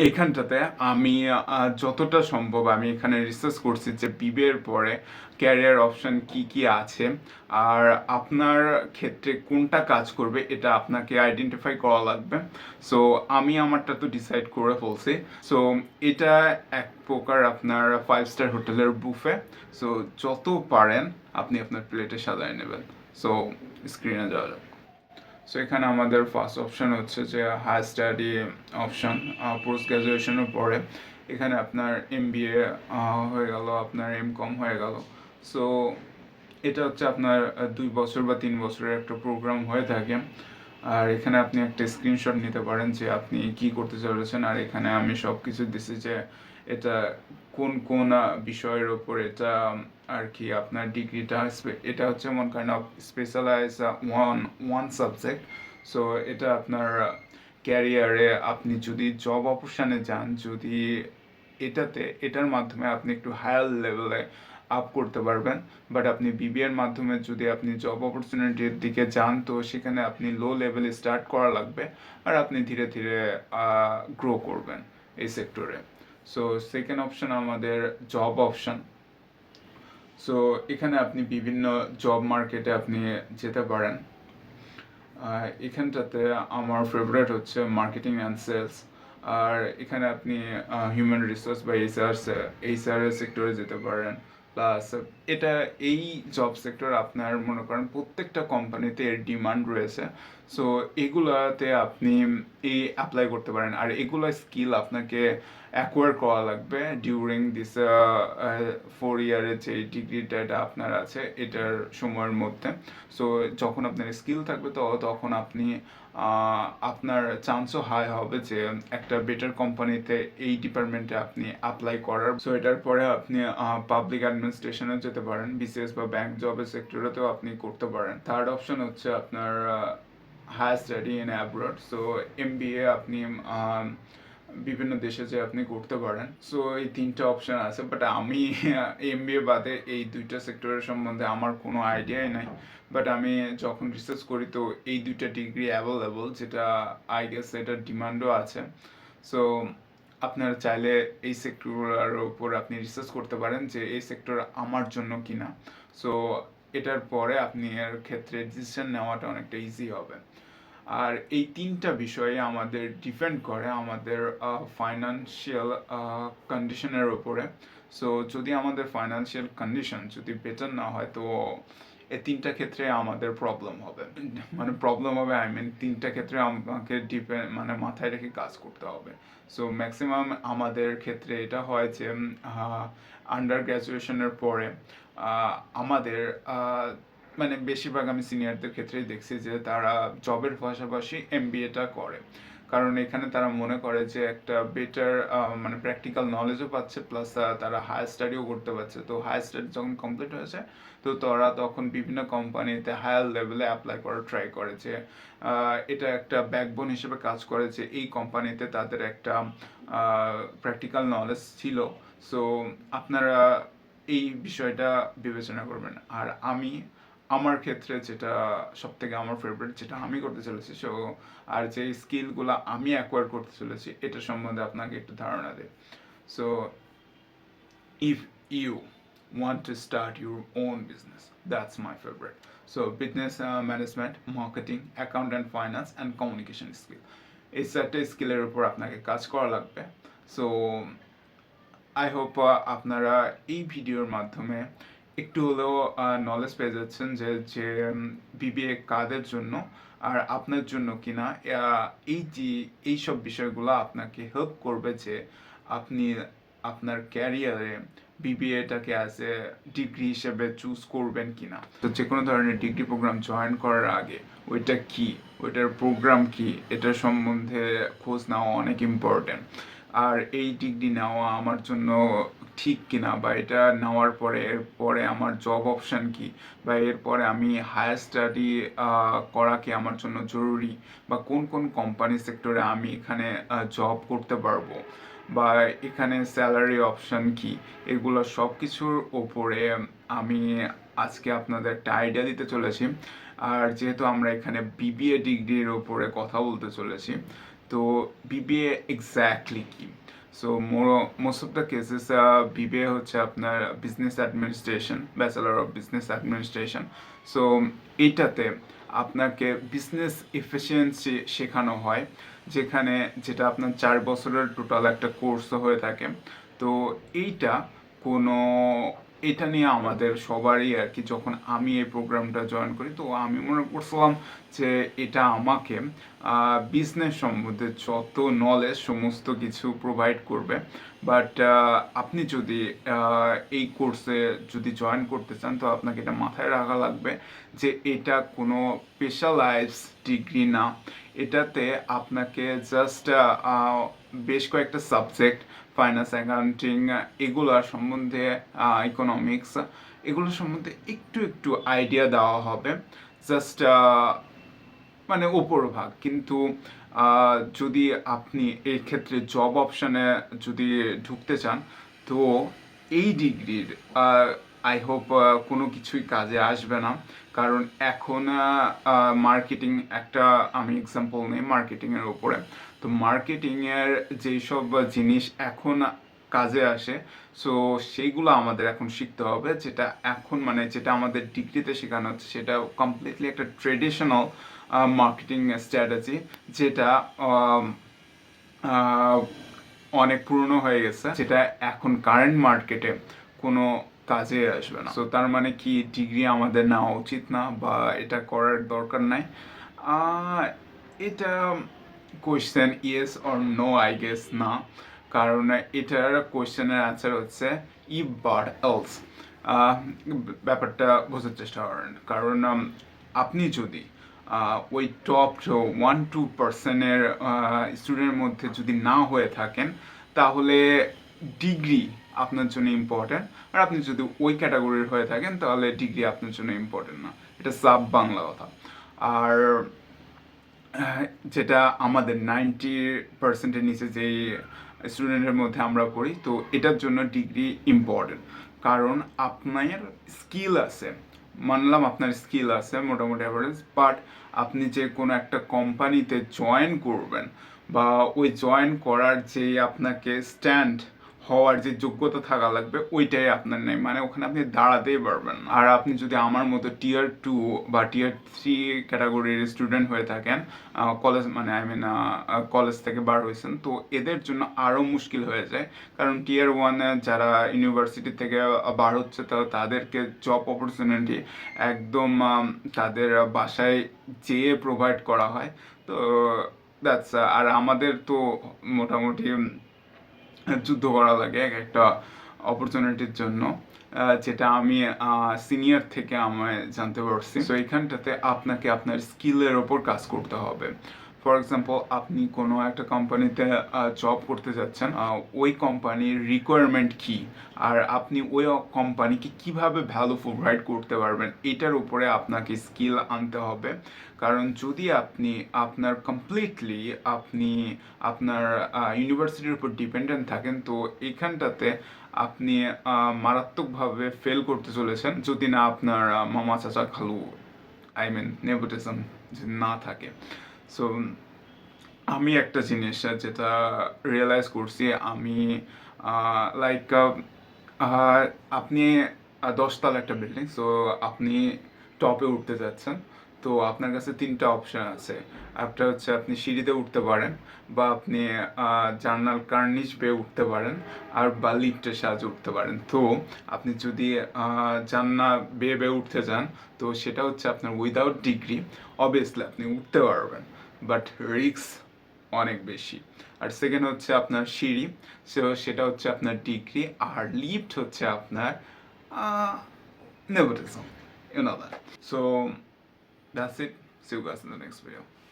এখানটাতে আমি যতটা সম্ভব আমি এখানে রিসার্চ করছি যে বিবিএর পরে ক্যারিয়ার অপশন কি কি আছে, আর আপনার ক্ষেত্রে কোনটা কাজ করবে এটা আপনাকে আইডেন্টিফাই করা লাগবে। সো আমি আমারটা তো ডিসাইড করে ফেলছি। সো এটা এক প্রকার আপনার 5 স্টার হোটেলের বুফে। সো যত পারেন আপনি আপনার প্লেটে সাজায় নেবেন। সো স্ক্রিনে যাওয়া যাক। সো এখানে আমাদের ফার্স্ট অপশন হচ্ছে যে হায়ার স্টাডি অপশন, পোস্ট গ্রাজুয়েশনের পরে এখানে আপনার এমবিএ হয়ে গেল, আপনার এমকম হয়ে গেল। সো এটা হচ্ছে আপনার 2 বছর বা 3 বছরের একটা প্রোগ্রাম হয়ে থাকে। আর এখানে আপনি একটা স্ক্রিনশট নিতে পারেন যে আপনি কি করতে চলেছেন। আর এখানে আমি সব কিছু দিছি যে এটা কোন কোন বিষয়ের ওপর এটা আর কি আপনার ডিগ্রিটা। এটা হচ্ছে one kind of specialise one one subject. So এটা আপনার ক্যারিয়ারে আপনি যদি জব অপশানে যান, যদি এটার মাধ্যমে আপনি একটু হায়ার লেভেলে আপ করতে পারবেন। বাট আপনি বিবিএর মাধ্যমে যদি আপনি জব অপরচুনিটির দিকে যান, তো সেখানে আপনি লো লেভেলে স্টার্ট করা লাগবে, আর আপনি ধীরে ধীরে গ্রো করবেন এই সেক্টরে। সো সেকেন্ড অপশন আমাদের জব অপশন। সো এখানে আপনি বিভিন্ন জব মার্কেটে আপনি যেতে পারেন। এখানটাতে আমার ফেভারিট হচ্ছে মার্কেটিং অ্যান্ড সেলস। আর এখানে আপনি হিউম্যান রিসোর্স বা এইচআর এর সেক্টরে যেতে পারেন। প্লাস এটা এই জব সেক্টর আপনার মনে করেন প্রত্যেকটা কোম্পানিতে এর ডিমান্ড রয়েছে। সো এগুলাতে আপনি অ্যাপ্লাই করতে পারেন, আর এগুলো স্কিল আপনাকে অ্যাকোয়ার করা লাগবে ডিউরিং দিস 4 ইয়ারের যে ডিগ্রিটা এটা আপনার আছে এটার সময়ের মধ্যে। সো যখন আপনার স্কিল থাকবে তো তখন আপনি আপনার চান্সও হাই হবে যে একটা বেটার কোম্পানিতে এই ডিপার্টমেন্টে আপনি অ্যাপ্লাই করার। সো এটার পরে আপনি পাবলিক অ্যাডমিনিস্ট্রেশনে যেতে পারেন, বিসিএস বা ব্যাংক জবের সেক্টরেতেও আপনি করতে পারেন। থার্ড অপশন হচ্ছে আপনার higher study in abroad. So MBA আপনি বিভিন্ন দেশে যে আপনি করতে পারেন। সো এই 3টা অপশন আছে, বাট আমি এমবিএ বাদে এই 2টা সেক্টরের সম্বন্ধে আমার কোনো আইডিয়াই নাই। বাট আমি যখন রিসার্চ করি তো এই 2টা ডিগ্রি অ্যাভেলেবল, যেটা আই গেস এটার ডিমান্ডও আছে। সো আপনারা চাইলে এই সেক্টরগুলোর উপর আপনি রিসার্চ করতে পারেন যে এই সেক্টর আমার জন্য কিনা। সো এটার পরে আপনি এর ক্ষেত্রে ডিসিশন নেওয়াটা অনেকটা ইজি হবে। আর এই 3টা বিষয়ে আমাদের ডিপেন্ড করে আমাদের ফাইনান্সিয়াল কন্ডিশনের উপরে। সো যদি আমাদের ফাইনান্সিয়াল কন্ডিশন যদি বেটার না হয়, তো এই 3টা ক্ষেত্রে আমাদের প্রবলেম হবে। মানে প্রবলেম হবে, আই মিন 3টা ক্ষেত্রে আমাকে মানে মাথায় রেখে কাজ করতে হবে। সো ম্যাক্সিমাম আমাদের ক্ষেত্রে এটা হয় যে আন্ডার গ্র্যাজুয়েশনের পরে আমাদের মানে বেশিরভাগ আমি সিনিয়রদের ক্ষেত্রেই দেখছি যে তারা জবের পাশাপাশি এমবিএটা করে, কারণ এখানে তারা মনে করে যে একটা বেটার মানে প্র্যাকটিক্যাল নলেজও পাচ্ছে, প্লাস তারা হায়ার স্টাডিও করতে পারছে। তো হায়ার স্টাডি যখন কমপ্লিট হয়েছে তো তারা তখন বিভিন্ন কোম্পানিতে হায়ার লেভেলে অ্যাপ্লাই করার ট্রাই করে যে এটা একটা ব্যাকবোন হিসেবে কাজ করে যে এই কোম্পানিতে তাদের একটা প্র্যাকটিক্যাল নলেজ ছিল। সো আপনারা এই বিষয়টা বিবেচনা করবেন। আর আমার ক্ষেত্রে যেটা সব থেকে আমার ফেভারিট, যেটা আমি করতে চলেছি, সো আর যে স্কিলগুলো আমি অ্যাকোয়ার করতে চলেছি এটা সম্বন্ধে আপনাকে একটু ধারণা দেয়। So if you want to start your own business, that's my favorite. So business management, marketing, account and finance and communication skill, এই 4টা স্কিলের উপর আপনাকে কাজ করা লাগবে। সো আই হোপ আপনারা এই ভিডিওর মাধ্যমে একটু হলেও নলেজ পেয়ে যাচ্ছেন যে যে বিবিএ কাদের জন্য আর আপনার জন্য কিনা। এই সব বিষয়গুলো আপনাকে হেল্প করবে যে আপনি আপনার ক্যারিয়ারে বিবিএটাকে অ্যাজ এ ডিগ্রি হিসেবে চুজ করবেন কিনা। তো যে কোনো ধরনের ডিগ্রি প্রোগ্রাম জয়েন করার আগে ওইটা কি, ওইটার প্রোগ্রাম কি, এটার সম্বন্ধে খোঁজ নেওয়া অনেক ইম্পর্টেন্ট। আর এই ডিগ্রি নেওয়া আমার জন্য ঠিক কিনা, বা এটা নেওয়ার পরে এরপরে আমার জব অপশান কি, বা এরপরে আমি হায়ার স্টাডি করা কি আমার জন্য জরুরি, বা কোন কোন কোম্পানি সেক্টরে আমি এখানে জব করতে পারবো, বা এখানে স্যালারি অপশান কি, এগুলো সব কিছুর ওপরে আমি আজকে আপনাদের একটা আইডিয়া দিতে চলেছি। আর যেহেতু আমরা এখানে বিবিএ ডিগ্রির ওপরে কথা বলতে চলেছি, তো বিবিএ এক্স্যাক্টলি কি? So most of the cases BBA হচ্ছে আপনার business administration, bachelor of business administration. So এইটাতে আপনাকে বিজনেস এফিসিয়েন্সি শেখানো হয়, যেটা আপনার 4 বছরের টোটাল একটা কোর্স হয়ে থাকে। তো এইটা কোনো এটা নিয়ে আমাদের সবারই আর কি, যখন আমি এই প্রোগ্রামটা জয়েন করি তো আমি মনে করছিলাম যে এটা আমাকে বিজনেস সম্বন্ধে যত নলেজ সমস্ত কিছু প্রোভাইড করবে। বাট আপনি যদি এই কোর্সে যদি জয়েন করতে চান তো আপনাকে এটা মাথায় রাখা লাগবে যে এটা কোনো স্পেশালাইজ ডিগ্রি না। এটাতে আপনাকে জাস্ট বেশ কয়েকটা সাবজেক্ট, ফাইন্যান্স, অ্যাকাউন্টিং, এগুলোর সম্বন্ধে, ইকোনমিক্স, এগুলোর সম্বন্ধে একটু একটু আইডিয়া দেওয়া হবে, জাস্ট মানে উপরভাগ। কিন্তু যদি আপনি এই ক্ষেত্রে জব অপশানে যদি ঢুকতে চান তো এই ডিগ্রির আই হোপ কোনো কিছুই কাজে আসবে না। কারণ এখন মার্কেটিং, একটা আমি এক্সাম্পল নিই মার্কেটিংয়ের উপরে। তো মার্কেটিংয়ের যেই সব জিনিস এখন কাজে আসে, সো সেইগুলো আমাদের এখন শিখতে হবে, যেটা এখন মানে যেটা আমাদের ডিগ্রিতে শেখানো হচ্ছে সেটা কমপ্লিটলি একটা ট্রেডিশনাল মার্কেটিং স্ট্র্যাটেজি, যেটা অনেক পুরনো হয়ে গেছে, যেটা এখন কারেন্ট মার্কেটে কোনো কাজে আসবে না। সো তার মানে কি ডিগ্রি আমাদের নেওয়া উচিত না বা এটা করার দরকার নাই? এটা question yes or no, I guess না। কারণ এটার কোয়েশ্চেনের অ্যান্সার হচ্ছে ইফ বাট এলস। ব্যাপারটা বোঝার চেষ্টা করেন। কারণ আপনি যদি ওই টপ 1-2% স্টুডেন্টের মধ্যে যদি না হয়ে থাকেন তাহলে ডিগ্রি আপনার জন্য ইম্পর্টেন্ট। আর আপনি যদি ওই ক্যাটাগরির হয়ে থাকেন তাহলে ডিগ্রি আপনার জন্য ইম্পর্টেন্ট না। এটা সাব বাংলা কথা। আর যেটা আমাদের 90%-এর নিচে যেই স্টুডেন্টের মধ্যে আমরা পড়ি, তো এটার জন্য ডিগ্রি ইম্পর্টেন্ট। কারণ আপনার স্কিল আছে, মানলাম আপনার স্কিল আছে মোটামুটি অ্যাভারেজ, বাট আপনি যে কোনো একটা কোম্পানিতে জয়েন করবেন বা ওই জয়েন করার যে আপনাকে স্ট্যান্ড হওয়ার যে যোগ্যতা থাকা লাগবে ওইটাই আপনার নেই, মানে ওখানে আপনি দাঁড়াতেই পারবেন না। আর আপনি যদি আমার মতো টিয়ার 2 বা টিয়ার 3 ক্যাটাগরির স্টুডেন্ট হয়ে থাকেন, কলেজ মানে কলেজ থেকে বার হয়েছেন, তো এদের জন্য আরও মুশকিল হয়ে যায়। কারণ টিয়ার 1-এ যারা ইউনিভার্সিটি থেকে বার হচ্ছে তাদেরকে জব অপরচুনিটি একদম তাদের বাসায় যেয়ে প্রোভাইড করা হয়। তো দ্যাটস, আর আমাদের তো মোটামুটি যুদ্ধ করা লাগে এক একটা অপরচুনিটির জন্য, যেটা আমি সিনিয়র থেকে আমায় জানতে পারছি। সো এইখানটাতে আপনাকে আপনার স্কিলের ওপর কাজ করতে হবে। ফর এক্সাম্পল, আপনি কোনো একটা কোম্পানিতে জব করতে যাচ্ছেন, ওই কোম্পানির রিকোয়ারমেন্ট কী আর আপনি ওই কোম্পানিকে কীভাবে ভ্যালু প্রোভাইড করতে পারবেন এটার উপরে আপনাকে স্কিল আনতে হবে। কারণ যদি আপনি আপনার ইউনিভার্সিটির উপর ডিপেন্ডেন্ট থাকেন তো এইখানটাতে আপনি মারাত্মকভাবে ফেল করতে চলেছেন, যদি না আপনার মামা চাচা খালু নেপোটিজম যদি না থাকে। সো আমি একটা জিনিস যেটা রিয়েলাইজ করছি, আমি লাইক আপনি 10 তলা একটা বিল্ডিং, সো আপনি টপে উঠতে যাচ্ছেন, তো আপনার কাছে 3টা অপশান আছে। একটা হচ্ছে আপনি সিঁড়িতে উঠতে পারেন, বা আপনি জার্নাল কার্নিশ বেয়ে উঠতে পারেন, আর বা লিফটের সাহায্যে উঠতে পারেন। তো আপনি যদি জার্নাল বেয়ে উঠতে চান তো সেটা হচ্ছে আপনার উইদাউট ডিগ্রি অবভিয়াসলি আপনি উঠতে পারবেন, বাট রিস্ক অনেক বেশি। আর সেকেন্ড হচ্ছে আপনার সিঁড়ি, সেটা হচ্ছে আপনার ডিগ্রি, আর লিফট হচ্ছে আপনার nepotism, you know that. So that's it. See you guys in the next video.